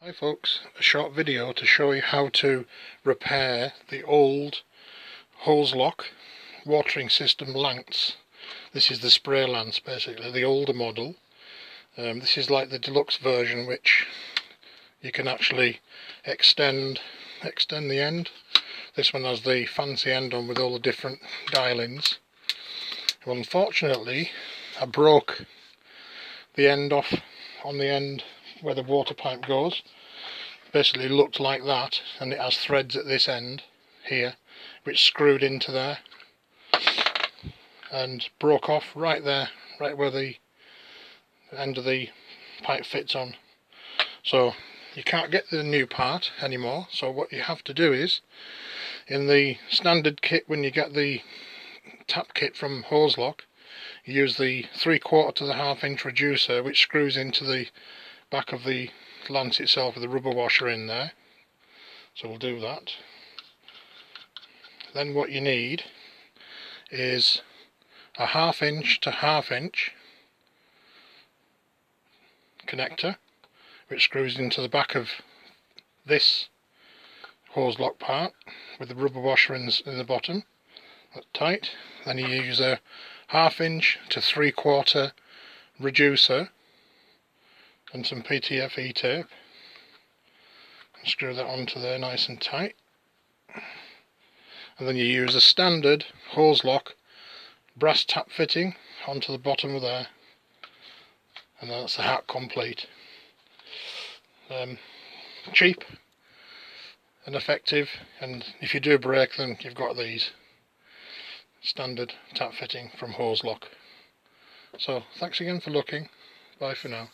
Hi folks, a short video to show you how to repair the old Hozelock watering system lamps. This is the spray lamps, basically, the older model. This is like the deluxe version, which you can actually extend the end. This one has the fancy end on with all the different dial-ins. Well, unfortunately I broke the end off on the end where the water pipe goes. Basically looked like that, and it has threads at this end here which screwed into there and broke off right there, right where the end of the pipe fits on. So you can't get the new part anymore, so what you have to do is, in the standard kit when you get the tap kit from Hozelock, you use the 3/4 to the 1/2 inch reducer which screws into the back of the lance itself with the rubber washer in there. So we'll do that. Then what you need is a 1/2 inch to 1/2 inch connector which screws into the back of this Hozelock part with the rubber washer in the bottom. That's tight. Then you use a 1/2 inch to 3/4 reducer and some PTFE tape and screw that onto there nice and tight. And then you use a standard Hozelock brass tap fitting onto the bottom of there, and that's the hat complete. Cheap and effective, and if you do break, then you've got these standard tap fitting from Hozelock. So thanks again for looking. Bye for now.